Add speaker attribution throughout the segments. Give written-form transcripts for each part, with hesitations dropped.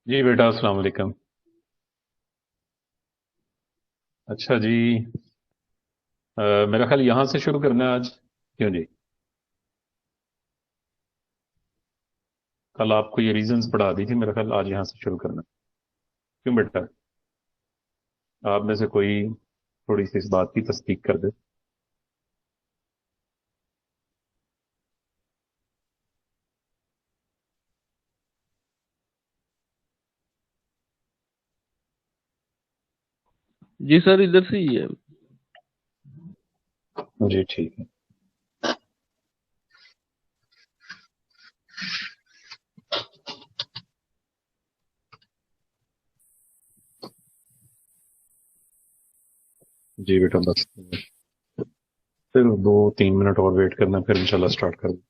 Speaker 1: جی بیٹا السلام علیکم۔ اچھا جی۔ میرا خیال یہاں سے شروع کرنا ہے آج، کیوں جی؟ کل آپ کو یہ ریزنز پڑھا دی تھی، میرا خیال آج یہاں سے شروع کرنا ہے۔ کیوں بیٹا؟ آپ میں سے کوئی تھوڑی سی اس بات کی تصدیق کر دے۔
Speaker 2: جی سر ادھر سے ہی ہے۔
Speaker 1: جی ٹھیک ہے۔ جی بیٹا بس پھر 2-3 منٹ اور ویٹ کرنا، پھر انشاءاللہ سٹارٹ کر دیں۔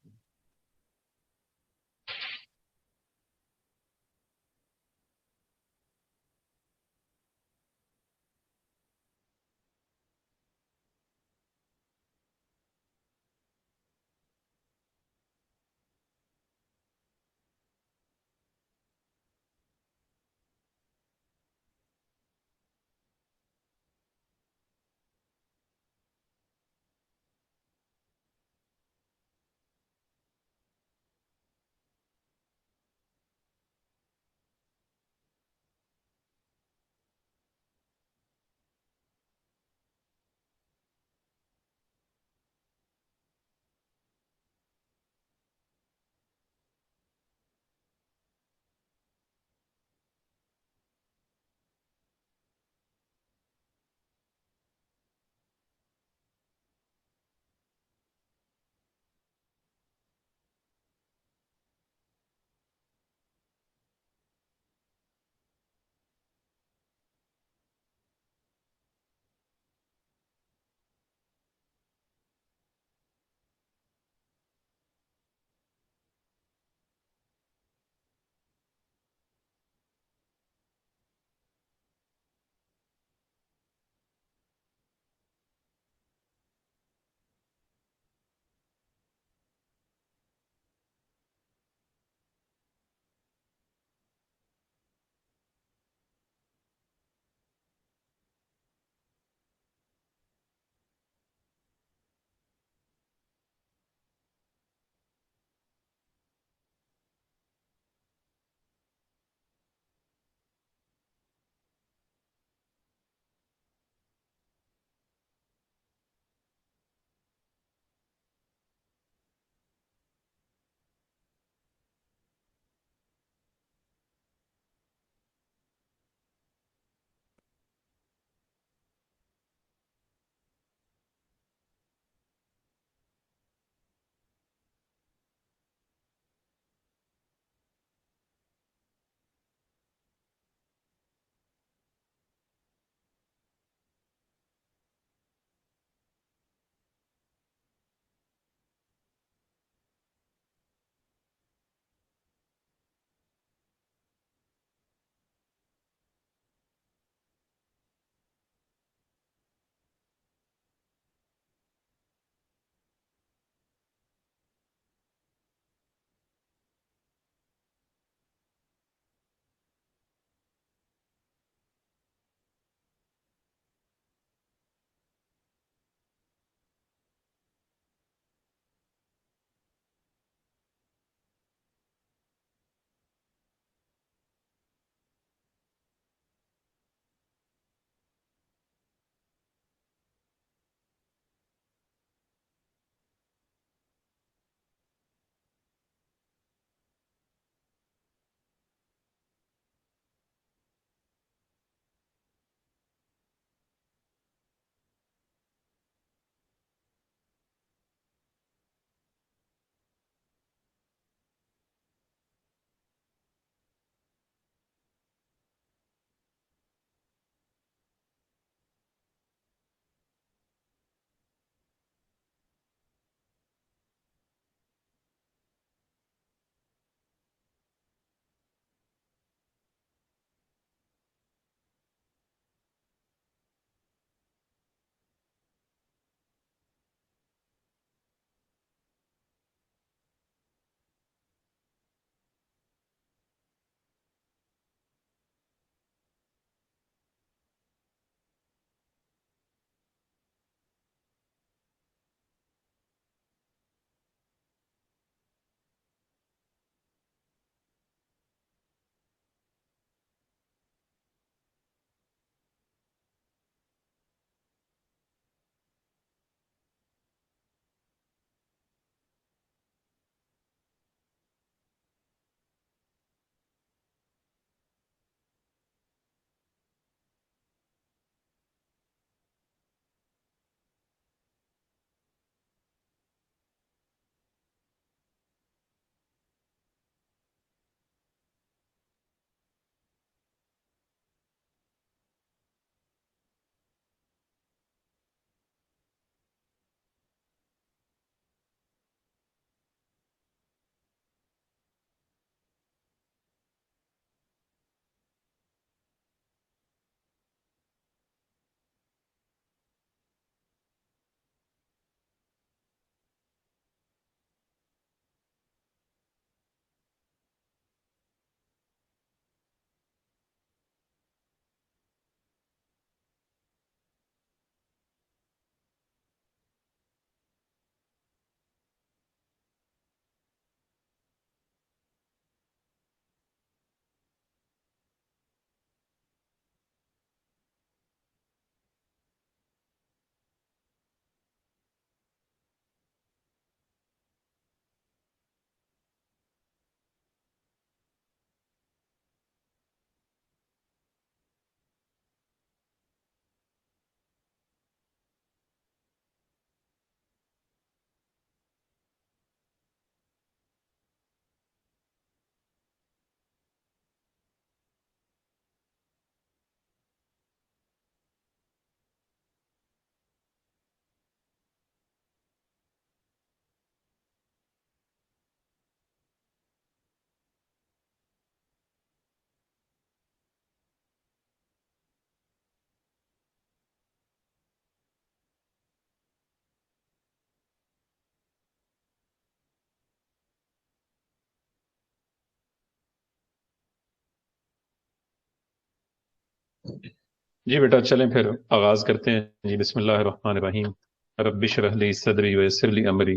Speaker 1: جی بیٹا چلیں پھر آغاز کرتے ہیں جی بسم اللہ الرحمن الرحیم رب اشرح لی صدری ویسر لی امری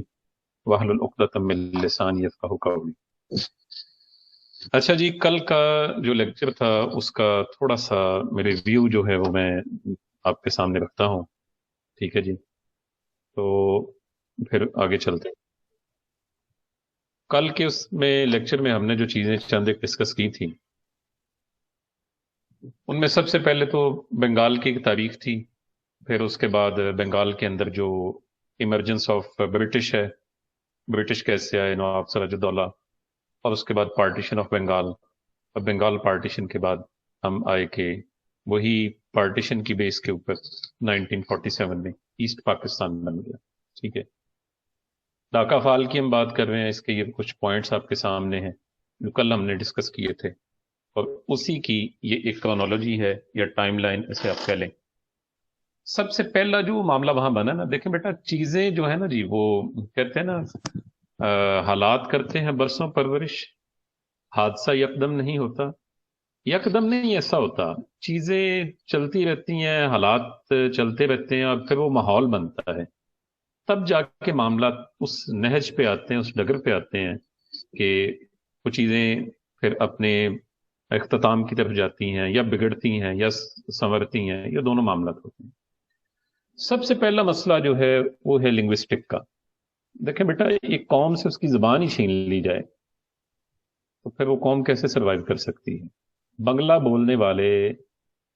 Speaker 1: واحلل عقدۃ من لسانی یفقہوا قولی۔ اچھا جی، کل کا جو لیکچر تھا اس کا تھوڑا سا میرے ریویو جو ہے وہ میں آپ کے سامنے رکھتا ہوں، ٹھیک ہے جی؟ تو پھر آگے چلتے ہیں۔ کل کے اس میں لیکچر میں ہم نے جو چیزیں چند ایک ڈسکس کی تھی، ان میں سب سے پہلے تو بنگال کی ایک تاریخ تھی، پھر اس کے بعد بنگال کے اندر جو ایمرجنس آف برٹش ہے، برٹش کیسے آئے، نواب سراج الدولہ، اور اس کے بعد پارٹیشن آف بنگال، اور بنگال پارٹیشن کے بعد ہم آئے کہ وہی پارٹیشن کی بیس کے اوپر 1947 میں ایسٹ پاکستان بن گیا، ٹھیک ہے؟ ڈھاکہ فال کی ہم بات کر رہے ہیں، اس کے یہ کچھ پوائنٹس آپ کے سامنے ہیں جو کل ہم نے ڈسکس کیے تھے، اور اسی کی یہ ایک کرونالوجی ہے یا ٹائم لائن اسے آپ کہہ لیں۔ سب سے پہلا جو معاملہ وہاں بنا نا، دیکھیں بیٹا چیزیں جو ہے نا جی، وہ کہتے ہیں نا حالات کرتے ہیں برسوں پرورش، حادثہ یکدم نہیں ہوتا، یکدم نہیں ایسا ہوتا، چیزیں چلتی رہتی ہیں، حالات چلتے رہتے ہیں، اور پھر وہ ماحول بنتا ہے، تب جا کے معاملات اس نہج پہ آتے ہیں، اس ڈگر پہ آتے ہیں کہ وہ چیزیں پھر اپنے اختتام کی طرف جاتی ہیں یا بگڑتی ہیں یا سنورتی ہیں، یہ دونوں معاملات ہوتے ہیں۔ سب سے پہلا مسئلہ جو ہے وہ ہے لنگوسٹک کا۔ دیکھیں بیٹا، ایک قوم سے اس کی زبان ہی چھین لی جائے تو پھر وہ قوم کیسے سروائیو کر سکتی ہے؟ بنگلہ بولنے والے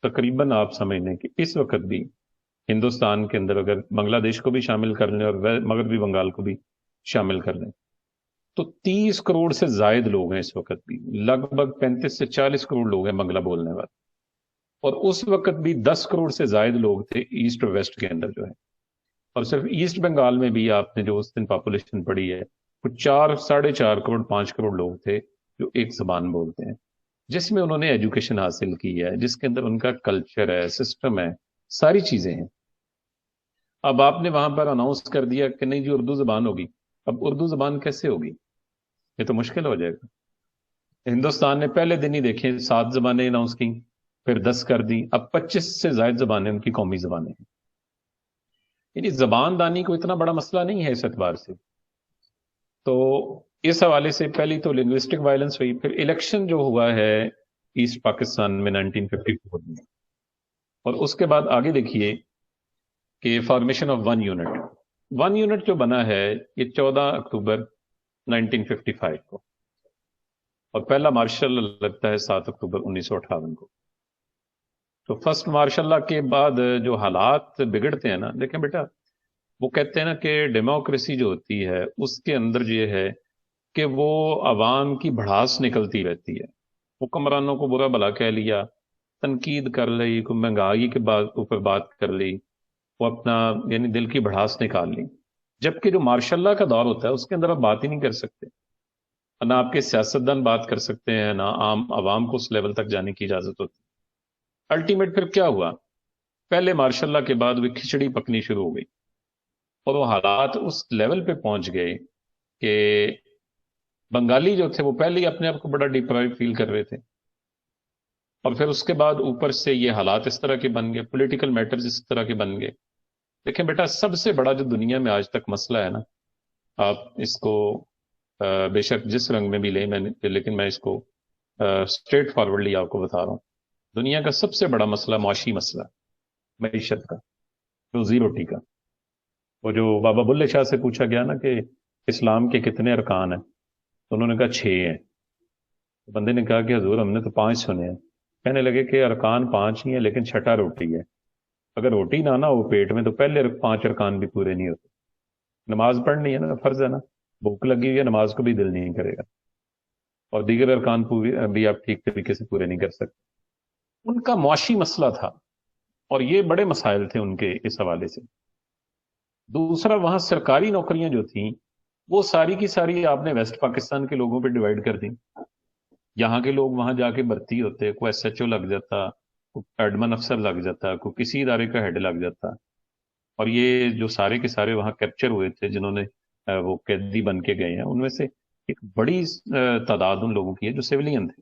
Speaker 1: تقریباً آپ سمجھ لیں کہ اس وقت بھی ہندوستان کے اندر اگر بنگلہ دیش کو بھی شامل کر لیں اور مغربی بنگال کو بھی شامل کر لیں تو 30 کروڑ سے زائد لوگ ہیں اس وقت بھی، لگ بھگ 35 سے 40 کروڑ لوگ ہیں بنگلہ بولنے والے، اور اس وقت بھی 10 کروڑ سے زائد لوگ تھے ایسٹ اور ویسٹ کے اندر جو ہے، اور صرف ایسٹ بنگال میں بھی آپ نے جو اس دن پاپولیشن پڑھی ہے وہ 4 ساڑھے 4 کروڑ 5 کروڑ لوگ تھے جو ایک زبان بولتے ہیں، جس میں انہوں نے ایجوکیشن حاصل کی ہے، جس کے اندر ان کا کلچر ہے، سسٹم ہے، ساری چیزیں ہیں۔ اب آپ نے وہاں پر اناؤنس کر دیا کہ نہیں جی اردو زبان ہوگی، اب اردو زبان کیسے ہوگی؟ یہ تو مشکل ہو جائے گا۔ ہندوستان نے پہلے دن ہی دیکھیں 7 زبانیں اناؤنس کی، پھر 10 کر دی، اب 25 سے زائد زبانیں ان کی قومی زبانیں ہیں۔ یعنی زبان دانی کو اتنا بڑا مسئلہ نہیں ہے اس اعتبار سے۔ تو اس حوالے سے پہلی تو لنگوسٹک وائلنس ہوئی، پھر الیکشن جو ہوا ہے ایسٹ پاکستان میں 1954 میں، اور اس کے بعد آگے دیکھیے کہ formation of one unit, one unit جو بنا ہے یہ 14 اکتوبر 1955 کو، اور پہلا مارشل لگتا ہے 7 اکتوبر 1958 کو۔ تو فرسٹ مارشل لا کے بعد جو حالات بگڑتے ہیں نا، دیکھیں بیٹا وہ کہتے ہیں نا کہ ڈیموکریسی جو ہوتی ہے اس کے اندر یہ ہے کہ وہ عوام کی بھڑاس نکلتی رہتی ہے، حکمرانوں کو برا بھلا کہہ لیا، تنقید کر لی، کوئی مہنگائی کے اوپر بات کر لی، وہ اپنا یعنی دل کی بھڑاس نکال لی، جبکہ جو مارشاء اللہ کا دور ہوتا ہے اس کے اندر آپ بات ہی نہیں کر سکتے، نہ آپ کے سیاستدان بات کر سکتے ہیں، نہ عام عوام کو اس لیول تک جانے کی اجازت ہوتی۔ الٹیمیٹ پھر کیا ہوا؟ پہلے مارشاء اللہ کے بعد وہ کھچڑی پکنی شروع ہو گئی، اور وہ حالات اس لیول پہ پہنچ گئے کہ بنگالی جو تھے وہ پہلے ہی اپنے آپ کو بڑا ڈپرائیو فیل کر رہے تھے، اور پھر اس کے بعد اوپر سے یہ حالات اس طرح کے بن گئے، پولیٹیکل میٹرز اس طرح کے بن گئے۔ دیکھیں بیٹا سب سے بڑا جو دنیا میں آج تک مسئلہ ہے نا، آپ اس کو بے شک جس رنگ میں بھی لیں، لیکن میں اس کو اسٹریٹ فارورڈلی آپ کو بتا رہا ہوں، دنیا کا سب سے بڑا مسئلہ معاشی مسئلہ، معیشت کا، روزی روٹی کا۔ وہ جو بابا بلے شاہ سے پوچھا گیا نا کہ اسلام کے کتنے ارکان ہیں، تو انہوں نے کہا 6 ہیں۔ بندے نے کہا کہ حضور ہم نے تو 5 سنے ہیں۔ کہنے لگے کہ ارکان 5 ہی ہیں لیکن چھٹا روٹی ہے، اگر روٹی نہ ہو پیٹ میں تو پہلے 5 ارکان بھی پورے نہیں ہوتے۔ نماز پڑھنی ہے نا، فرض ہے نا، بھوک لگی ہوئی ہے، نماز کو بھی دل نہیں کرے گا، اور دیگر ارکان بھی آپ ٹھیک طریقے سے پورے نہیں کر سکتے۔ ان کا معاشی مسئلہ تھا، اور یہ بڑے مسائل تھے ان کے اس حوالے سے۔ دوسرا وہاں سرکاری نوکریاں جو تھیں وہ ساری کی ساری آپ نے ویسٹ پاکستان کے لوگوں پہ ڈیوائڈ کر دی، یہاں کے لوگ وہاں جا کے بھرتی ہوتے، کوئی ایس ایچ او لگ جاتا، کوئی ایڈمن افسر لگ جاتا، کوئی کسی ادارے کا ہیڈ لگ جاتا، اور یہ جو سارے کے سارے وہاں کیپچر ہوئے تھے جنہوں نے وہ قیدی بن کے گئے ہیں، ان میں سے ایک بڑی تعداد ان لوگوں کی ہے جو سیولین تھے،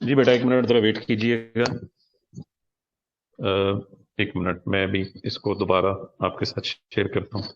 Speaker 1: جی بیٹا 1 منٹ ذرا ویٹ کیجیے گا. 1 منٹ میں بھی اس کو دوبارہ آپ کے ساتھ شیئر کرتا ہوں.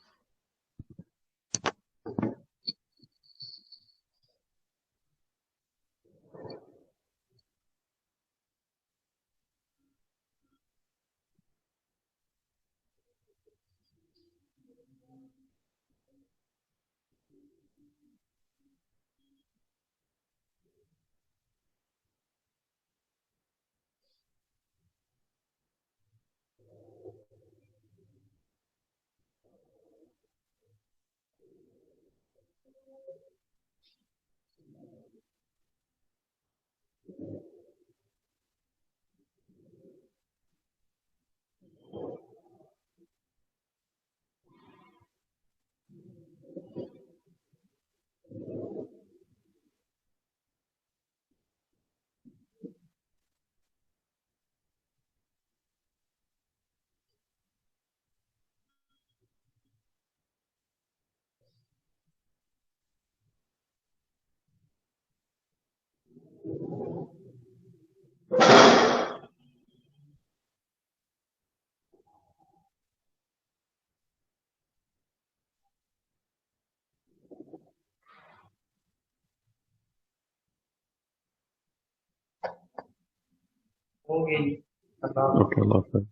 Speaker 1: اوکے اللہ حافظ.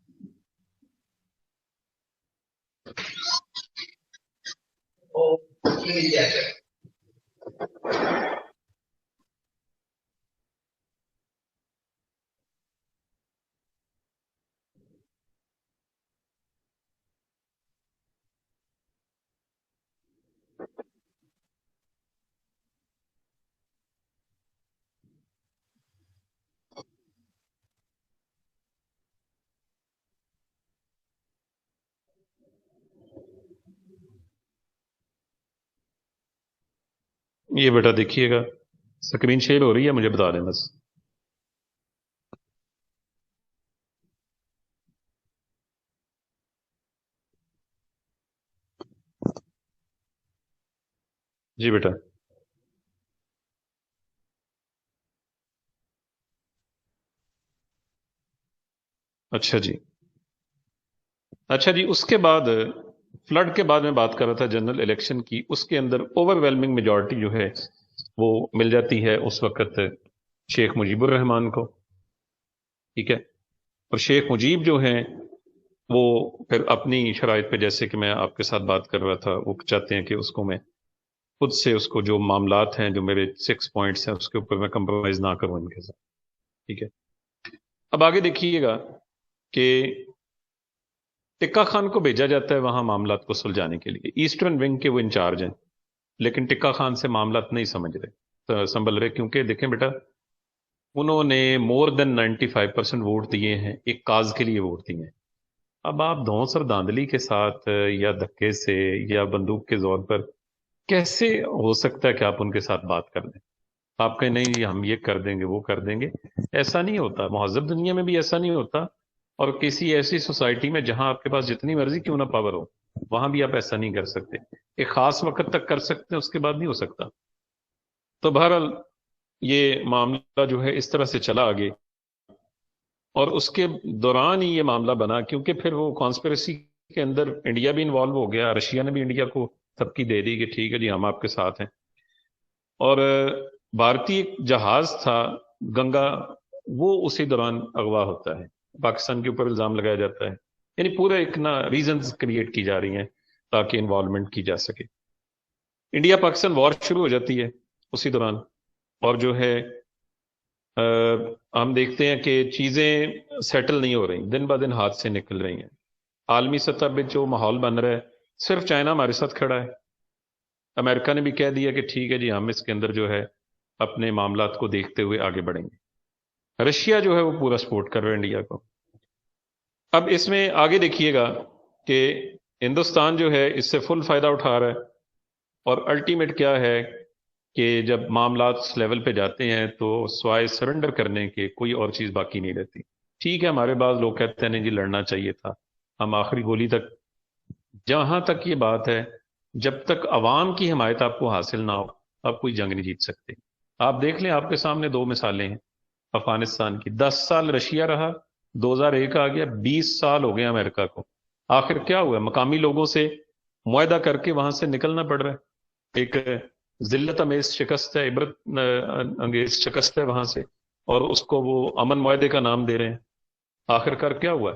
Speaker 1: یہ بیٹا دیکھیے گا اسکرین شیئر ہو رہی ہے, مجھے بتا دیں بس. جی بیٹا. اچھا جی. اچھا جی, اس کے بعد فلڈ کے بعد میں بات کر رہا تھا جنرل الیکشن کی. اس کے اندر اوور ویلمنگ میجورٹی جو ہے وہ مل جاتی ہے اس وقت شیخ مجیب الرحمان کو. ٹھیک ہے. اور شیخ مجیب جو ہیں وہ پھر اپنی شرائط پہ, جیسے کہ میں آپ کے ساتھ بات کر رہا تھا, وہ چاہتے ہیں کہ اس کو میں خود سے اس کو جو معاملات ہیں, جو میرے 6 پوائنٹس ہیں, اس کے اوپر میں کمپرومائز نہ کروں ان کے ساتھ. ٹھیک ہے. اب آگے دیکھیے گا کہ ٹکا خان کو بھیجا جاتا ہے وہاں معاملات کو سلجھانے کے لیے. ایسٹرن ونگ کے وہ انچارج ہیں, لیکن ٹکا خان سے معاملات نہیں سمجھ رہے, سنبھل رہے, کیونکہ دیکھیں بیٹا انہوں نے مور دین 95% ووٹ دیے ہیں, ایک کاز کے لیے ووٹ دیے ہیں. اب آپ دھونس اور دھاندلی کے ساتھ یا دھکے سے یا بندوق کے زور پر کیسے ہو سکتا ہے کہ آپ ان کے ساتھ بات کر لیں؟ آپ کہیں نہیں ہم یہ کر دیں گے وہ کر دیں گے. ایسا نہیں ہوتا, مہذب دنیا میں بھی ایسا نہیں ہوتا, اور کسی ایسی سوسائٹی میں جہاں آپ کے پاس جتنی مرضی کیوں نہ پاور ہو, وہاں بھی آپ ایسا نہیں کر سکتے. ایک خاص وقت تک کر سکتے ہیں, اس کے بعد نہیں ہو سکتا. تو بہرحال یہ معاملہ جو ہے اس طرح سے چلا آگے, اور اس کے دوران ہی یہ معاملہ بنا, کیونکہ پھر وہ کانسپریسی کے اندر انڈیا بھی انوالو ہو گیا. رشیا نے بھی انڈیا کو تھپکی دے دی کہ ٹھیک ہے جی ہم آپ کے ساتھ ہیں. اور بھارتی جہاز تھا گنگا, وہ اسی دوران اغوا ہوتا ہے, پاکستان کے اوپر الزام لگایا جاتا ہے. یعنی پورا ایک نا ریزنز کریٹ کی جا رہی ہیں تاکہ انوالومنٹ کی جا سکے. انڈیا پاکستان وار شروع ہو جاتی ہے اسی دوران, اور جو ہے ہم دیکھتے ہیں کہ چیزیں سیٹل نہیں ہو رہی, دن بہ دن ہاتھ سے نکل رہی ہیں. عالمی سطح پہ جو ماحول بن رہا ہے, صرف چائنا ہمارے ساتھ کھڑا ہے. امریکہ نے بھی کہہ دیا کہ ٹھیک ہے جی ہم اس کے اندر جو ہے اپنے معاملات کو دیکھتے ہوئے آگے بڑھیں گے. رشیا جو ہے وہ پورا سپورٹ کر رہا ہے انڈیا کو. اب اس میں آگے دیکھیے گا کہ ہندوستان جو ہے اس سے فل فائدہ اٹھا رہا ہے, اور الٹیمیٹ کیا ہے کہ جب معاملات اس لیول پہ جاتے ہیں تو سوائے سرنڈر کرنے کے کوئی اور چیز باقی نہیں رہتی. ٹھیک ہے, ہمارے بعض لوگ کہتے ہیں نہیں جی لڑنا چاہیے تھا, ہم آخری گولی تک. جہاں تک یہ بات ہے, جب تک عوام کی حمایت آپ کو حاصل نہ ہو آپ کوئی جنگ نہیں جیت سکتے. آپ دیکھ لیں, آپ کے سامنے دو مثالیں ہیں. افغانستان کی. 10 سال رشیا رہا, 2001 آ گیا, 20 سال ہو گئے امریکہ کو. آخر کیا ہوا؟ مقامی لوگوں سے معاہدہ کر کے وہاں سے نکلنا پڑ رہا ہے. ایک ذلت امیز شکست ہے, عبرت انگیز شکست ہے وہاں سے, اور اس کو وہ امن معاہدے کا نام دے رہے ہیں. آخر کار کیا ہوا؟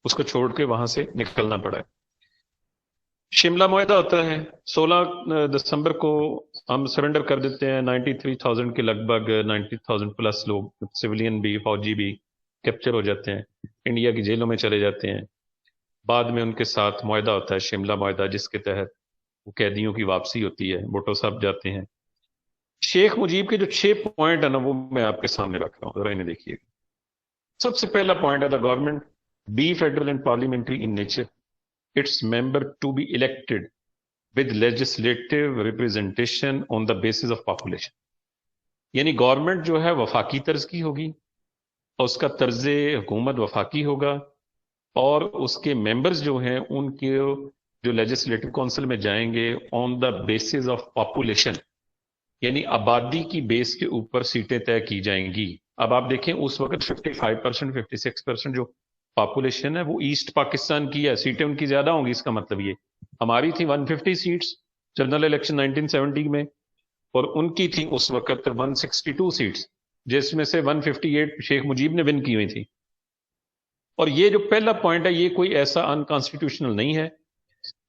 Speaker 1: اس کو چھوڑ کے وہاں سے نکلنا پڑا ہے. شملہ معاہدہ ہوتا ہے, 16 دسمبر کو ہم سرنڈر کر دیتے ہیں. 93,000 کے لگ بھگ 90,000 پلس لوگ سویلین بھی فوجی بھی کیپچر ہو جاتے ہیں, انڈیا کی جیلوں میں چلے جاتے ہیں. بعد میں ان کے ساتھ معاہدہ ہوتا ہے شملہ معاہدہ, جس کے تحت وہ قیدیوں کی واپسی ہوتی ہے. بھٹو صاحب جاتے ہیں. شیخ مجیب کے جو 6 پوائنٹ ہیں نا, وہ میں آپ کے سامنے رکھ رہا ہوں, ذرا انہیں دیکھیے. سب سے پہلا پوائنٹ ہے, the government be federal and parliamentary in nature, its member to be elected with legislative representation on the basis of population. یعنی گورنمنٹ جو ہے وفاقی طرز کی ہوگی, اور اس کا طرز حکومت وفاقی ہوگا, اور اس کے ممبرز جو ہیں ان کے جو لیجسلیٹو کونسل میں جائیں گے آن دا بیسس آف پاپولیشن, یعنی آبادی کی بیس کے اوپر سیٹیں طے کی جائیں گی. اب آپ دیکھیں اس وقت 55% 56% جو پاپولیشن ہے وہ ایسٹ پاکستان کی ہے, سیٹیں ان کی زیادہ ہوں گی. اس کا مطلب یہ ہماری تھی 150 سیٹس جنرل الیکشن 1970 میں, اور ان کی تھی اس وقت 162 سیٹس, جس میں سے 158 شیخ مجیب نے ون کی ہوئی تھی. اور یہ جو پہلا پوائنٹ ہے, یہ کوئی ایسا انکانسٹیٹیوشنل نہیں ہے,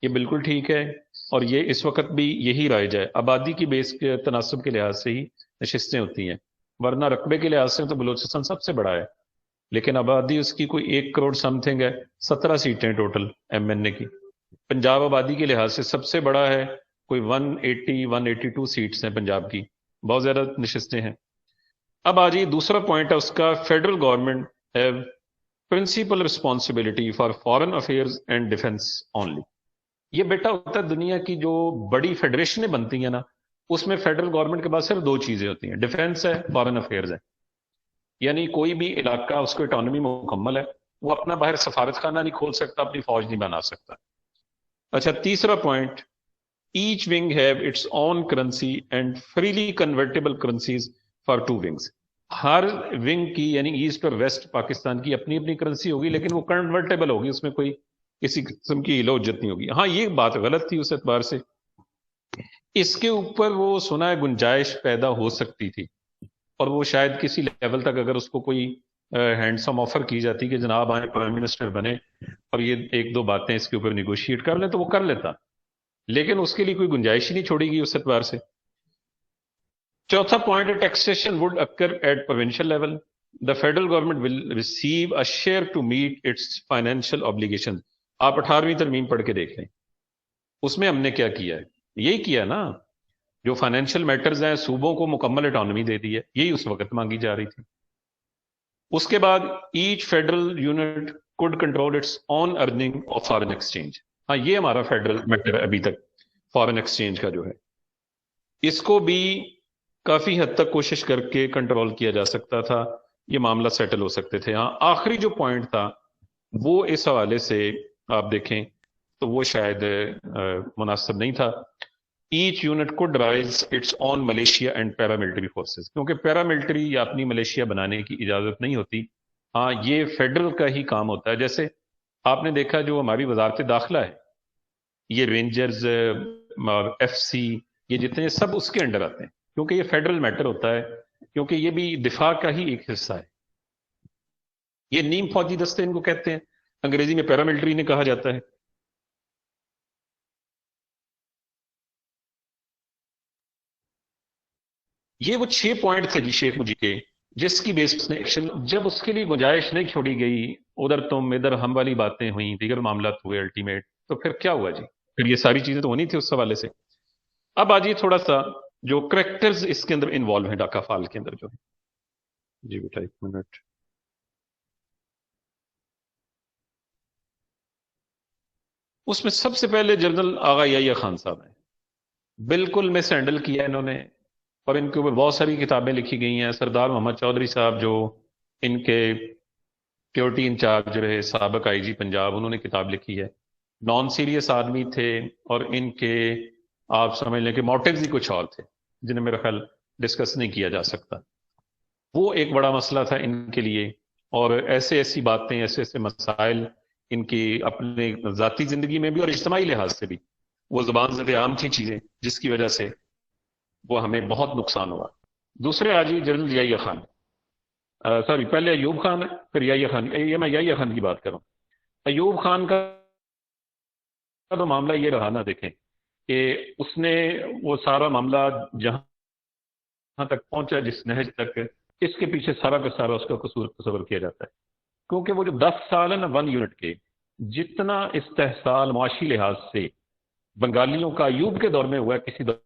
Speaker 1: یہ بالکل ٹھیک ہے. اور یہ اس وقت بھی یہی رائج ہے, آبادی کی بیس کے تناسب کے لحاظ سے ہی نشستیں ہوتی ہیں, ورنہ رقبے کے لحاظ سے تو بلوچستان سب سے بڑا ہے, لیکن آبادی اس کی کوئی 1 کروڑ سم تھنگ ہے. 17 سیٹیں ٹوٹل ایم این اے کی. پنجاب آبادی کے لحاظ سے سب سے بڑا ہے, کوئی 182 سیٹس ہیں پنجاب کی, بہت زیادہ نشستیں ہیں. اب آ جائیے دوسرا پوائنٹ ہے اس کا, federal government have principal responsibility for foreign affairs and defence only. یہ بیٹا ہوتا ہے دنیا کی جو بڑی فیڈریشنیں بنتی ہیں نا, اس میں فیڈرل گورنمنٹ کے پاس صرف 2 چیزیں ہوتی ہیں, ڈیفنس ہے, فارن افیئرز ہے. یعنی کوئی بھی علاقہ اس کو اٹانومی مکمل ہے, وہ اپنا باہر سفارت خانہ نہیں کھول سکتا, اپنی فوج نہیں بنا سکتا. اچھا, تیسرا point, each wing have its own currency and freely convertible currencies for 2 wings. ہر ونگ کی یعنی ایسٹ اور ویسٹ پاکستان کی اپنی اپنی کرنسی ہوگی, لیکن وہ کنورٹیبل ہوگی, اس میں کوئی کسی قسم کی ہلو حجت نہیں ہوگی. ہاں یہ بات غلط تھی اس اعتبار سے, اس کے اوپر وہ سنا ہے گنجائش پیدا ہو سکتی تھی, اور وہ شاید کسی لیول تک اگر اس کو کوئی ہینڈسم آفر کی جاتی کہ جناب آئیں پرائم منسٹر بنے اور یہ 1-2 باتیں اس کے اوپر نیگوشیٹ کر لیں, تو وہ کر لیتا, لیکن اس کے لیے کوئی گنجائش ہی نہیں چھوڑی گئی اس اعتبار سے. چوتھا پوائنٹ ہے, taxation would occur at provincial level. The federal government will receive a share to meet its financial obligation. آپ 18ویں ترمیم پڑھ کے دیکھ لیں, اس میں ہم نے کیا کیا ہے, یہی کیا نا, جو فائنینشیل میٹرز ہیں صوبوں کو مکمل اٹانومی دے دی ہے, یہی اس وقت مانگی جا رہی تھی. اس کے بعد each federal unit could control its own earning of foreign exchange. ہاں یہ ہمارا فیڈرل میٹر ہے ابھی تک, فارن ایکسچینج کا جو ہے, اس کو بھی کافی حد تک کوشش کر کے کنٹرول کیا جا سکتا تھا, یہ معاملہ سیٹل ہو سکتے تھے. ہاں آخری جو پوائنٹ تھا وہ اس حوالے سے آپ دیکھیں تو وہ شاید مناسب نہیں تھا. ایچ یونٹ کو drives its own militia and paramilitary forces, کیونکہ پیراملٹری یا اپنی ملیشیا بنانے کی اجازت نہیں ہوتی. ہاں یہ فیڈرل کا ہی کام ہوتا ہے. جیسے آپ نے دیکھا جو ہماری وزارت داخلہ ہے, یہ رینجرز ایف سی یہ جتنے سب اس کے انڈر آتے ہیں, کیونکہ یہ فیڈرل میٹر ہوتا ہے, کیونکہ یہ بھی دفاع کا ہی ایک حصہ ہے. یہ نیم فوجی دستے ان کو کہتے ہیں, انگریزی میں پیراملٹری نے کہا جاتا ہے. یہ وہ 6 پوائنٹ تھے جی شیخ مجیب کے, جس کی بیس نے ایکشن, جب اس کے لیے گنجائش نہیں چھوڑی گئی, ادھر تم ادھر ہم والی باتیں ہوئیں, دیگر معاملات ہوئے الٹیمیٹ, تو پھر کیا ہوا جی, پھر یہ ساری چیزیں تو ہونی تھی اس حوالے سے. اب آجیے تھوڑا سا جو کریکٹرز اس کے اندر انوالو ہیں ڈاکا فال کے اندر جو ہے. جی بیٹا 1 منٹ. اس میں سب سے پہلے جنرل آغا یحییٰ خان صاحب ہیں, بالکل مس ہینڈل کیا انہوں نے, اور ان کے اوپر بہت ساری کتابیں لکھی گئی ہیں. سردار محمد چودھری صاحب جو ان کے سیکورٹی انچارج رہے, سابق آئی جی پنجاب, انہوں نے کتاب لکھی ہے. نان سیریس آدمی تھے, اور ان کے آپ سمجھ لیں کہ موٹیوز ہی کچھ اور تھے, جنہیں میرا خیال ڈسکس نہیں کیا جا سکتا. وہ ایک بڑا مسئلہ تھا ان کے لیے، اور ایسے ایسی باتیں، ایسے ایسے مسائل ان کی اپنے ذاتی زندگی میں بھی اور اجتماعی لحاظ سے بھی وہ زبان زد عام تھی چیزیں، جس کی وجہ سے وہ ہمیں بہت نقصان ہوا۔ دوسرے آجی جنرل یحییٰ خان، سوری پہلے ایوب خان ہے پھر یحییٰ خان، یہ میں یحییٰ خان کی بات کروں۔ ایوب خان کا تو معاملہ یہ رہا نا، دیکھیں کہ اس نے وہ سارا معاملہ جہاں تک پہنچا، جس نہج تک، اس کے پیچھے سارا کا سارا اس کا قصور تصور کیا جاتا ہے، کیونکہ وہ جو 10 سال ہے نا 1 یونٹ کے، جتنا استحصال معاشی لحاظ سے بنگالیوں کا ایوب کے دور میں ہوا ہے، کسی دور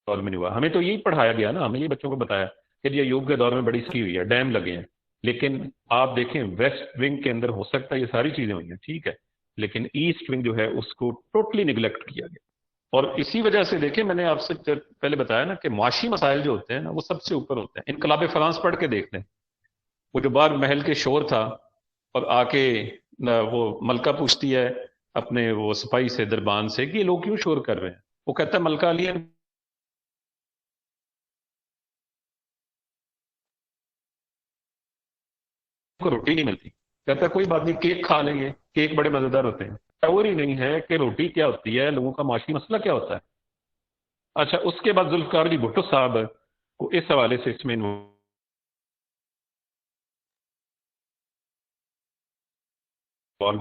Speaker 1: میں نہیں ہوا۔ ہمیں تو یہی پڑھایا گیا نا، ہمیں یہ بچوں کو بتایا کہ جی ایوب کے دور میں بڑی سکی ہوئی ہے، ڈیم لگے ہیں، لیکن آپ دیکھیں ویسٹ ونگ کے اندر ہو سکتا ہے یہ ساری چیزیں ہوئی ہیں، ٹھیک ہے، لیکن ایسٹ ونگ جو ہے اس کو ٹوٹلی نگلیکٹ کیا گیا۔ اور اسی وجہ سے دیکھیں، میں نے آپ سے پہلے بتایا نا کہ معاشی مسائل جو ہوتے ہیں نا وہ سب سے اوپر ہوتے ہیں۔ انقلاب فرانس پڑھ کے دیکھ لیں، وہ جو باہر محل کے شور تھا، اور آ کے وہ ملکہ پوچھتی ہے اپنے وہ سپاہی سے، دربان سے، کہ یہ لوگ کیوں شور کر رہے ہیں؟ وہ کہتا ہے ملکہ علی کو روٹی نہیں ملتی، کہتا ہے کوئی بات نہیں، کیک کھا لیں گے، کیک بڑے مزیدار ہوتے ہیں۔ تصور ہی نہیں ہے کہ روٹی کیا ہوتی ہے، لوگوں کا معاشی مسئلہ کیا ہوتا ہے۔ اچھا، اس کے بعد ذوالفقار علی بھٹو صاحب کو اس حوالے سے اس میں انوالو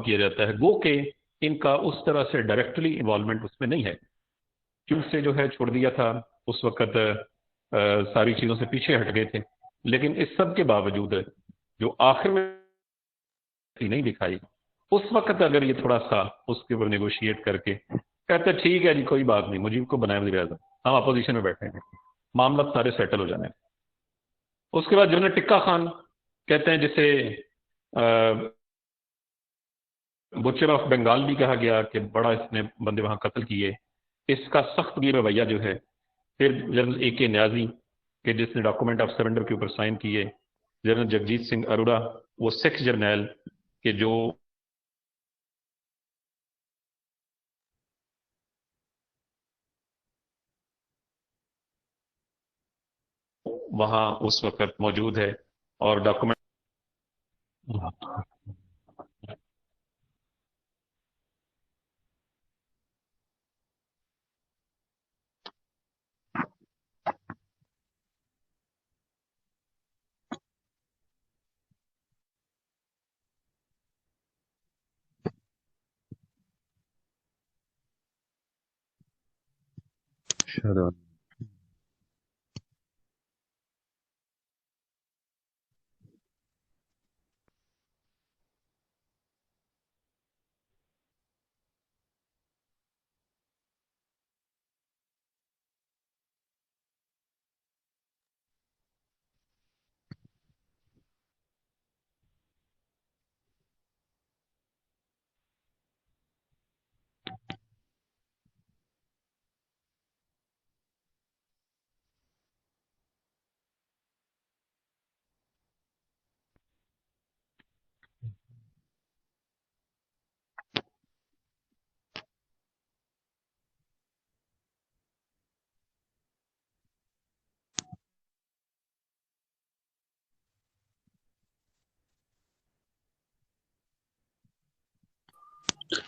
Speaker 1: کیا جاتا ہے، گو کہ ان کا اس طرح سے ڈائریکٹلی انوالومنٹ اس میں نہیں ہے، کیوں سے جو ہے چھوڑ دیا تھا اس وقت، ساری چیزوں سے پیچھے ہٹ گئے تھے۔ لیکن اس سب کے باوجود جو آخر میں نہیں دکھائی، اس وقت اگر یہ تھوڑا سا اس کے اوپر نیگوشیٹ کر کے کہتے ٹھیک ہے جی کوئی بات نہیں، مجیب کو بنائے وزیر اعظم، ہم اپوزیشن میں بیٹھے ہیں، معاملہ سارے سیٹل ہو جانے۔ اس کے بعد جنرل ٹکا خان کہتے ہیں، جسے بچر آف بنگال بھی کہا گیا، کہ بڑا اس نے بندے وہاں قتل کیے، اس کا سخت گیر رویہ جو ہے۔ پھر جنرل اے کے نیازی، کہ جس نے ڈاکومنٹ آف سرنڈر کے اوپر سائن کیے۔ جنرل جگجیت سنگھ اروڑا، وہ سکھ جرنیل کہ جو وہاں اس وقت موجود ہے، اور ڈاکومنٹ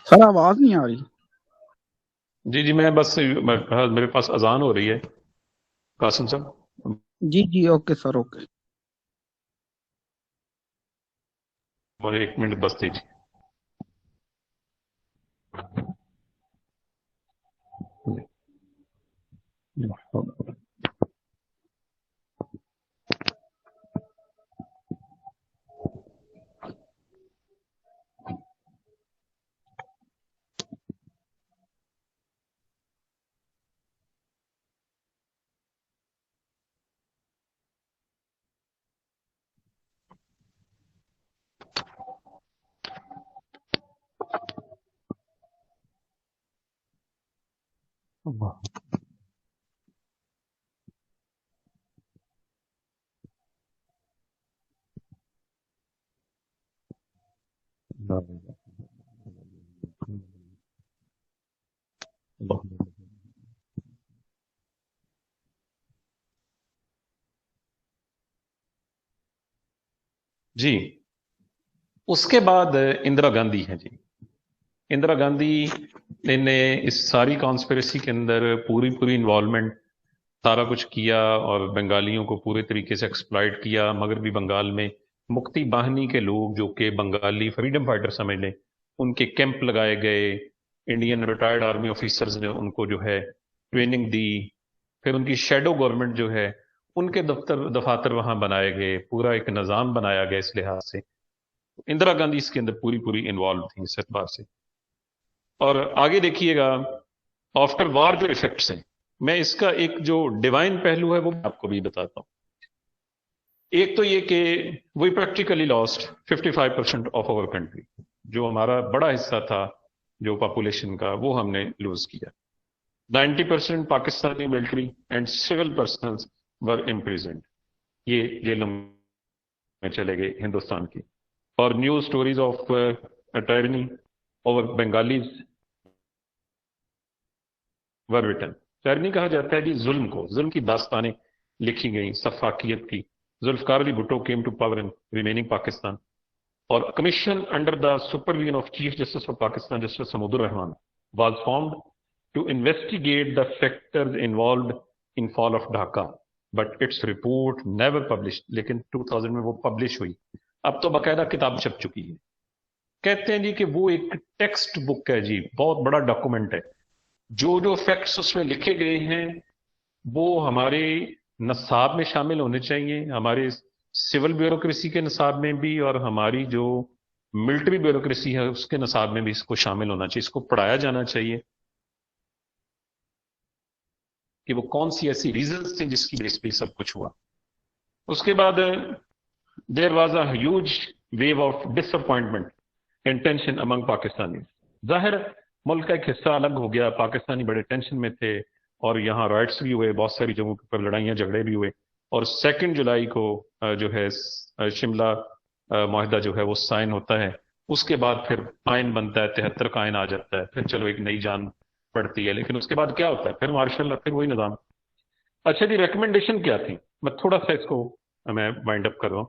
Speaker 2: سر آواز نہیں آ رہی۔
Speaker 1: جی جی، میں بس میرے پاس اذان ہو رہی ہے قاسم صاحب،
Speaker 2: جی جی اوکے سر اوکے۔
Speaker 1: اور 1 منٹ بس دیجیے۔ جی اس کے بعد اندرا گاندھی ہیں جی. اندرا گاندھی نے اس ساری کانسپریسی کے اندر پوری انوالومنٹ سارا کچھ کیا اور بنگالیوں کو پورے طریقے سے ایکسپلائٹ کیا. مغربی بنگال میں مکتی باہنی کے لوگ جو کہ بنگالی فریڈم فائٹر سمجھ لیں ان کے کیمپ لگائے گئے. انڈین ریٹائرڈ آرمی آفیسرز نے ان کو جو ہے ٹریننگ دی. پھر ان کی شیڈو گورنمنٹ جو ہے ان کے دفاتر وہاں بنائے گئے. پورا ایک نظام بنایا گیا اس لحاظ سے. اندرا گاندھی اس کے اندر پوری انوالو تھی اس اعتبار سے. اور آگے دیکھیے گا آفٹر وار جو ایفیکٹس ہیں، میں اس کا ایک جو ڈیوائن پہلو ہے وہ آپ کو بھی بتاتا ہوں. ایک تو یہ کہ we practically lost 55% of our country. جو ہمارا بڑا حصہ تھا جو پاپولیشن کا وہ ہم نے لوز کیا. 90% Pakistani military and civil personnels were imprisoned. یہ جیلوں میں چلے گئے ہندوستان کی. اور new stories of tyranny over Bengalis were written. Tyranny کہا جاتا ہے جی ظلم کو، ظلم کی داستانیں لکھی گئیں سفاکیت کی. Zulfiqar Ali Bhutto came to power in remaining Pakistan. اور commission under the supervision of chief justice of Pakistan justice Hamood ur Rahman was formed to investigate the factors involved in fall of Dhaka but its report never published. لیکن 2000 میں وہ پبلش ہوئی. اب تو باقاعدہ کتاب چھپ چکی ہے. کہتے ہیں جی کہ وہ ایک ٹیکسٹ بک ہے جی، بہت بڑا ڈاکومنٹ ہے. جو فیکٹس اس میں لکھے گئے ہیں وہ ہمارے نصاب میں شامل ہونے چاہیے، ہمارے سول بیوروکریسی کے نصاب میں بھی اور ہماری جو ملٹری بیوروکریسی ہے اس کے نصاب میں بھی اس کو شامل ہونا چاہیے. اس کو پڑھایا جانا چاہیے کہ وہ کون سی ایسی ریزنز تھیں جس کی بیس پہ سب کچھ ہوا. اس کے بعد there was a huge wave of disappointment and tension among Pakistani. ظاہر ملک کا ایک حصہ الگ ہو گیا، پاکستانی بڑے ٹینشن میں تھے اور یہاں رائٹس بھی ہوئے، بہت ساری جگہوں پر لڑائیاں جھگڑے بھی ہوئے. اور 2 جولائی کو جو ہے شملہ معاہدہ جو ہے وہ سائن ہوتا ہے. اس کے بعد پھر آئین بنتا ہے، 73 کا آئین آ جاتا ہے. پھر چلو ایک نئی جان پڑتی ہے. لیکن اس کے بعد کیا ہوتا ہے؟ پھر مارشل لا، پھر وہی نظام. اچھا جی ریکمنڈیشن کیا تھی؟ میں تھوڑا سا اس کو میں وائنڈ اپ کر رہا ہوں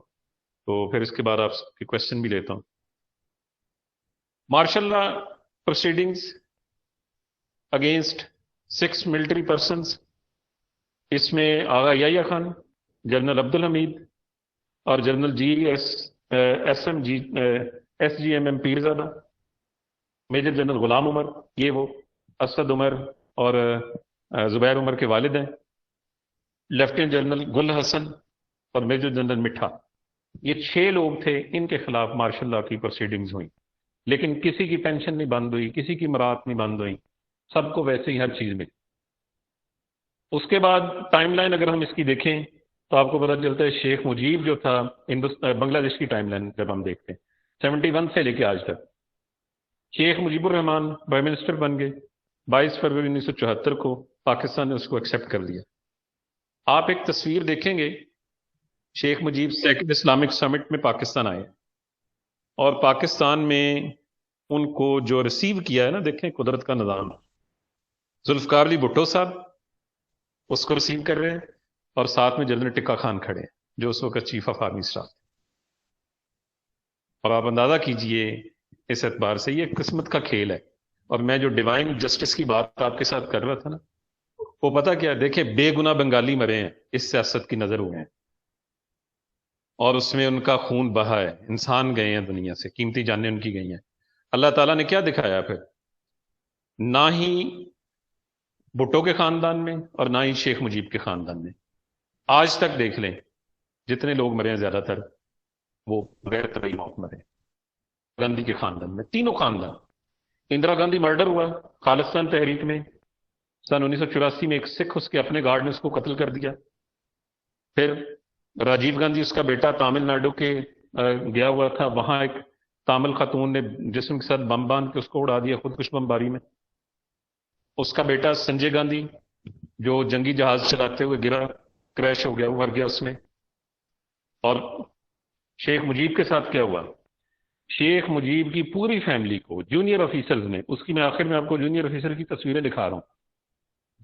Speaker 1: تو پھر اس کے بعد آپ کی کوشچن بھی لیتا ہوں. Martial law proceedings against 6 military persons. اس میں آغا یحییٰ خان، جنرل عبدالحمید اور general S G M Pirzada, major general Ghulam Umar, یہ وہ اسد عمر اور زبیر عمر کے والد ہیں. لیفٹیننٹ جنرل گل حسن اور میجر جنرل مٹھا، یہ 6 لوگ تھے. ان کے خلاف مارشل لا کی پروسیڈنگز ہوئیں، لیکن کسی کی پینشن نہیں بند ہوئی، کسی کی مراعات نہیں بند ہوئی، سب کو ویسے ہی ہر چیز ملی. اس کے بعد ٹائم لائن اگر ہم اس کی دیکھیں تو آپ کو پتہ چلتا ہے شیخ مجیب جو تھا بنگلہ دیش کی ٹائم لائن جب ہم دیکھتے ہیں 71 سے لے کے آج تک، شیخ مجیب الرحمان پرائم منسٹر بن گئے. 22 فروری 1974 کو پاکستان نے اس کو ایکسیپٹ کر لیا. آپ ایک تصویر دیکھیں گے، شیخ مجیب سیکنڈ اسلامک سمٹ میں پاکستان آئے اور پاکستان میں ان کو جو ریسیو کیا ہے نا، دیکھیں قدرت کا نظام. ذوالفقار علی بھٹو صاحب اس کو ریسیو کر رہے ہیں اور ساتھ میں جنرل ٹکا خان کھڑے ہیں جو اس وقت چیف آف آرمی اسٹاف. اور آپ اندازہ کیجئے اس اعتبار سے یہ قسمت کا کھیل ہے. اور میں جو ڈیوائن جسٹس کی بات آپ کے ساتھ کر رہا تھا نا، وہ پتہ کیا، دیکھیں بے گناہ بنگالی مرے ہیں اس سیاست کی نظر ہوئے ہیں اور اس میں ان کا خون بہا ہے. انسان گئے ہیں دنیا سے، قیمتی جانیں ان کی گئی ہیں. اللہ تعالیٰ نے کیا دکھایا پھر؟ نہ ہی بھٹو کے خاندان میں اور نہ ہی شیخ مجیب کے خاندان میں. آج تک دیکھ لیں جتنے لوگ مرے ہیں زیادہ تر وہ غیر طبعی موت مرے. گاندھی کے خاندان میں، تینوں خاندان. اندرا گاندھی مرڈر ہوا خالصتاً تحریک میں سن 1984 میں. ایک سکھ اس کے اپنے گارڈ نے اس کو قتل کر دیا. پھر راجیو گاندھی اس کا بیٹا تامل ناڈو کے گیا ہوا تھا، وہاں ایک تامل خاتون نے جسم کے ساتھ بم باندھ کے اس کو اڑا دیا خودکش بمباری میں. اس کا بیٹا سنجے گاندھی جو جنگی جہاز چلاتے ہوئے گرا، کریش ہو گیا، وہ مر گیا اس میں. اور شیخ مجیب کے ساتھ کیا ہوا؟ شیخ مجیب کی پوری فیملی کو جونیئر آفیسرز نے، اس کی میں آخر میں آپ کو جونیئر آفیسر کی تصویریں دکھا رہا ہوں،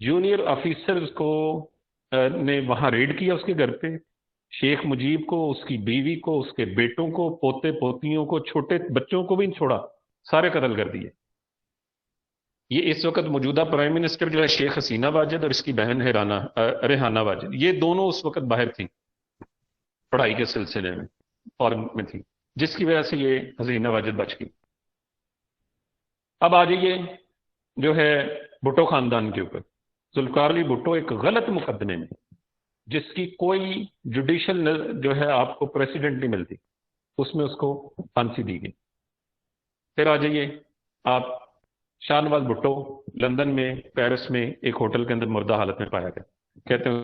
Speaker 1: جونیئر آفیسرز کو نے وہاں ریڈ کیا اس کے گھر پہ شیخ مجیب کو، اس کی بیوی کو، اس کے بیٹوں کو، پوتے پوتیوں کو، چھوٹے بچوں کو بھی نہیں چھوڑا، سارے قتل کر دیے۔ یہ اس وقت موجودہ پرائم منسٹر جو ہے شیخ حسینہ واجد، اور اس کی بہن ہے ریحانہ واجد، یہ دونوں اس وقت باہر تھیں پڑھائی کے سلسلے میں، فارن میں تھی، جس کی وجہ سے یہ حسینہ واجد بچ گئی۔ اب آ جائیے جو ہے بھٹو خاندان کے اوپر۔ ذوالفقار علی بھٹو ایک غلط مقدمے میں، جس کی کوئی جوڈیشل جو ہے آپ کو پریسیڈنٹ نہیں ملتی، اس میں اس کو پھانسی دی گئی۔ پھر آ جائیے آپ شاہ نواز بھٹو، لندن میں، پیرس میں ایک ہوٹل کے اندر مردہ حالت میں پایا گیا، کہتے ہیں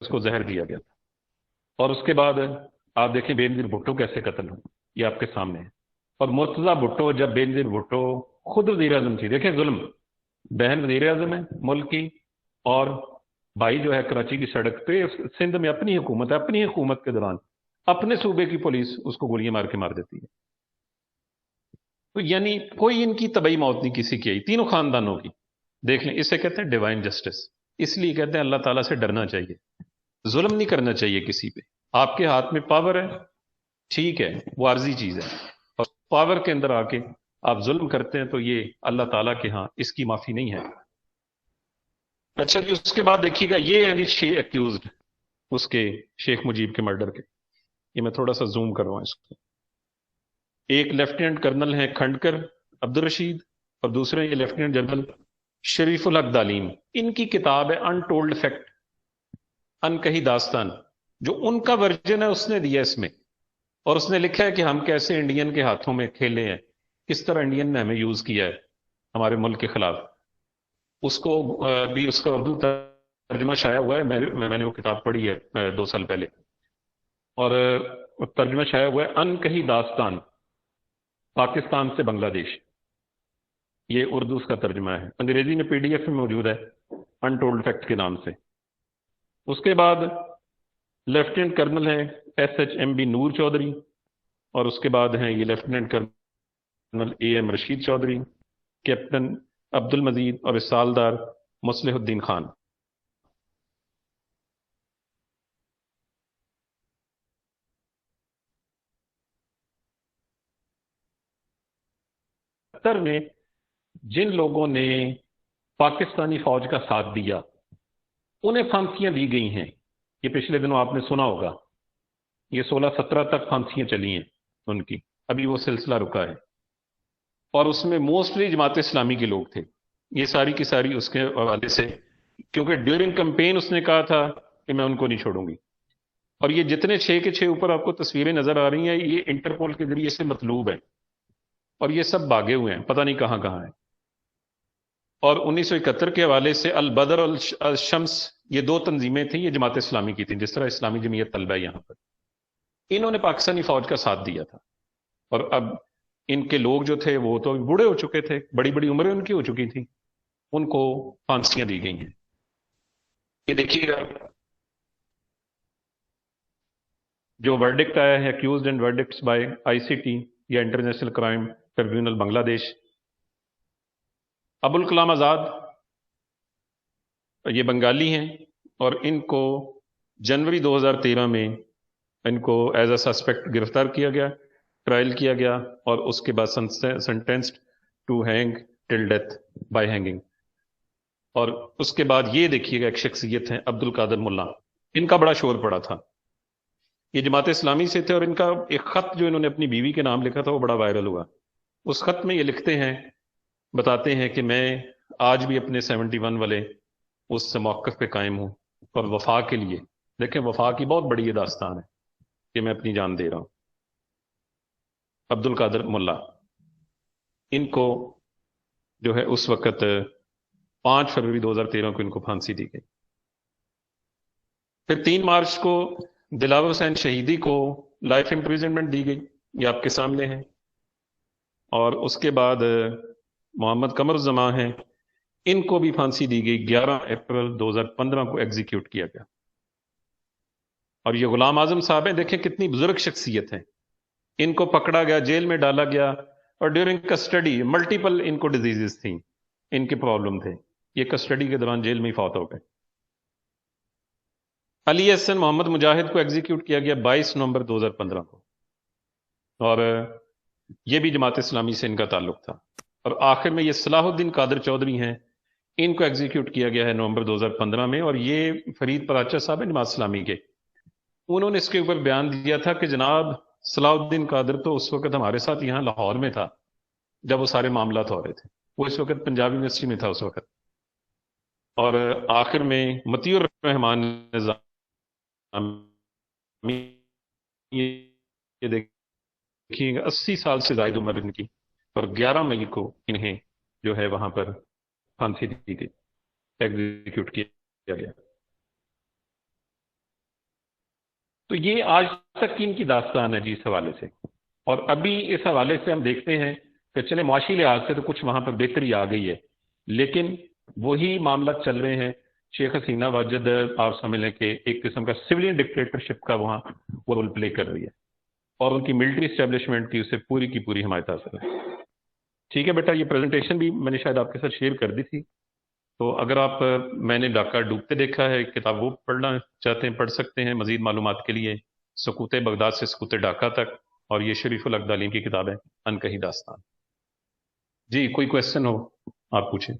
Speaker 1: اس کو زہر دیا گیا تھا۔ اور اس کے بعد آپ دیکھیں بے نظیر بھٹو کیسے قتل ہوں، یہ آپ کے سامنے ہے۔ اور مرتضیٰ بھٹو، جب بے نظیر بھٹو خود وزیر اعظم تھی، دیکھیں ظلم، بہن وزیر اعظم ہے ملک کی، اور بھائی جو ہے کراچی کی سڑک پہ، سندھ میں اپنی حکومت ہے، اپنی حکومت کے دوران اپنے صوبے کی پولیس اس کو گولیاں مار کے مار دیتی ہے۔ تو یعنی کوئی ان کی طبعی موت نہیں کسی کی آئی، تینوں خاندانوں کی۔ دیکھ لیں، اسے کہتے ہیں ڈیوائن جسٹس، اس لیے کہتے ہیں اللہ تعالیٰ سے ڈرنا چاہیے، ظلم نہیں کرنا چاہیے کسی پہ۔ آپ کے ہاتھ میں پاور ہے، ٹھیک ہے، وہ عارضی چیز ہے، اور پاور کے اندر آ کے آپ ظلم کرتے ہیں تو یہ اللہ تعالیٰ کے ہاں اس کی معافی نہیں ہے۔ اچھا جی، اس کے بعد دیکھیے گا، یہ ہے چھ ایکیوزڈ اس کے شیخ مجیب کے مرڈر کے۔ یہ میں تھوڑا سا زوم کر رہا ہوں اس کو۔ ایک لیفٹیننٹ کرنل ہے کھنڈکر عبد الرشید، اور دوسرے یہ لیفٹیننٹ جنرل شریف الحق دالیم۔ ان کی کتاب ہے انٹولڈ فیکٹ، ان کہی داستان، جو ان کا ورژن ہے اس نے دیا اس میں، اور اس نے لکھا ہے کہ ہم کیسے انڈین کے ہاتھوں میں کھیلے ہیں، کس طرح انڈین نے ہمیں یوز کیا ہے ہمارے ملک کے خلاف۔ اس کو بھی اس کا اردو ترجمہ شائع ہوا ہے، میں نے وہ کتاب پڑھی ہے 2 سال پہلے، اور ترجمہ شائع ہوا ہے ان کہی داستان، پاکستان سے بنگلہ دیش، یہ اردو اس کا ترجمہ ہے، انگریزی میں PDF میں موجود ہے انٹولڈ فیکٹ کے نام سے۔ اس کے بعد لیفٹیننٹ کرنل ہیں SHMB نور چودھری، اور اس کے بعد ہیں یہ lieutenant colonel AM Rashid Chowdhury, captain Abdul Majid, اور سالدار مصلح الدین خان۔ میں جن لوگوں نے پاکستانی فوج کا ساتھ دیا انہیں پھانسیاں دی گئی ہیں، یہ پچھلے دنوں آپ نے سنا ہوگا، یہ 16-17 تک پھانسیاں چلی ہیں ان کی، ابھی وہ سلسلہ رکا ہے، اور اس میں موسٹلی جماعت اسلامی کے لوگ تھے۔ یہ ساری کی ساری اس کے حوالے سے، کیونکہ ڈیورنگ کمپین اس نے کہا تھا کہ میں ان کو نہیں چھوڑوں گی۔ اور یہ جتنے 6 کے 6 اوپر آپ کو تصویریں نظر آ رہی ہیں، یہ انٹرپول کے ذریعے سے مطلوب ہے، اور یہ سب بھاگے ہوئے ہیں، پتہ نہیں کہاں کہاں ہیں۔ اور 1971 کے حوالے سے البدر اور الشمس، یہ 2 تنظیمیں تھیں، یہ جماعت اسلامی کی تھیں، جس طرح اسلامی جمعیت طلبہ ہے یہاں پر، انہوں نے پاکستانی فوج کا ساتھ دیا تھا۔ اور اب ان کے لوگ جو تھے وہ تو بوڑھے ہو چکے تھے، بڑی بڑی عمریں ان کی ہو چکی تھیں، ان کو پھانسیاں دی گئی ہیں۔ یہ دیکھیے گا جو ورڈکٹ آیا ہے، ایکیوزڈ اینڈ ورڈکٹس بائی ICT یا انٹرنیشنل کرائم ٹریبیونل بنگلہ دیش۔ ابوالکلام آزاد، یہ بنگالی ہیں، اور ان کو جنوری 2013 میں ان کو ایز اے سسپیکٹ گرفتار کیا گیا، ٹرائل کیا گیا، اور اس کے بعد sentenced to hang till death by hanging. اور اس کے بعد یہ دیکھیے گا ایک شخصیت ہے عبد القادر ملا، ان کا بڑا شور پڑا تھا، یہ جماعت اسلامی سے تھے، اور ان کا ایک خط جو انہوں نے اپنی بیوی کے نام لکھا تھا وہ بڑا وائرل ہوا۔ اس خط میں یہ لکھتے ہیں، بتاتے ہیں کہ میں آج بھی اپنے 71 والے اس موقف پہ قائم ہوں، اور وفا کے لیے، دیکھیں وفا کی بہت بڑی یہ داستان ہے کہ میں اپنی جان دے رہا ہوں۔ عبد القادر ملا، ان کو جو ہے اس وقت 5 فروری 2013 کو ان کو پھانسی دی گئی۔ پھر 3 مارچ کو دلاور حسین شہیدی کو لائف امپریزنمنٹ دی گئی، یہ آپ کے سامنے ہے۔ اور اس کے بعد محمد قمر الزمان ہیں، ان کو بھی پھانسی دی گئی، 11 اپریل 2015 کو ایگزیکیوٹ کیا گیا۔ اور یہ غلام اعظم صاحب ہیں، دیکھیں کتنی بزرگ شخصیت ہیں، ان کو پکڑا گیا، جیل میں ڈالا گیا، اور ڈیورنگ کسٹڈی ملٹیپل ان کو ڈیزیزز تھیں، ان کے پرابلم تھے، یہ کسٹڈی کے دوران جیل میں ہی فوت ہو گئے۔ علی احسن محمد مجاہد کو ایگزیکیوٹ کیا گیا 22 نومبر 2015 کو، اور یہ بھی جماعت اسلامی سے ان کا تعلق تھا۔ اور آخر میں یہ صلاح الدین قادر چودھری ہیں، ان کو ایگزیکیوٹ کیا گیا ہے نومبر 2015 میں، اور یہ فرید پراچا صاحب ہیں جماعت اسلامی کے، انہوں نے اس کے اوپر بیان دیا تھا کہ جناب صلاح الدین قادر تو اس وقت ہمارے ساتھ یہاں لاہور میں تھا جب وہ سارے معاملات ہو رہے تھے، وہ اس وقت پنجاب یونیورسٹی میں تھا اس وقت۔ اور آخر میں مطیع الرحمان نظامی، یہ دیکھیے 80 سال سے زائد عمر ان کی، اور 11 مئی کو انہیں جو ہے وہاں پر پھانسی دی گئی، ایگزیکیوٹ کیا گیا۔ تو یہ آج تک کی ان کی داستان ہے جی اس حوالے سے۔ اور ابھی اس حوالے سے ہم دیکھتے ہیں کہ چلے معاشی لحاظ سے تو کچھ وہاں پر بہتری آ گئی ہے، لیکن وہی معاملات چل رہے ہیں۔ شیخ حسینہ واجد آپ سمجھ لیں کہ ایک قسم کا سویلین ڈکٹیٹرشپ کا وہاں وہ رول پلے کر رہی ہے، اور ان کی ملٹری اسٹیبلشمنٹ کی اسے پوری کی پوری حمایت حاصل ہے۔ ٹھیک ہے بیٹا، یہ پریزنٹیشن بھی میں نے شاید آپ کے ساتھ شیئر کر دی تھی، تو اگر آپ میں نے ڈاکہ ڈوبتے دیکھا ہے کتاب وہ پڑھنا چاہتے ہیں پڑھ سکتے ہیں مزید معلومات کے لیے، سقوط بغداد سے سقوط ڈھاکہ تک، اور یہ شریف الاقدالین کی کتاب ہے ان کہی داستان۔ جی کوئی کویسچن ہو آپ پوچھیں۔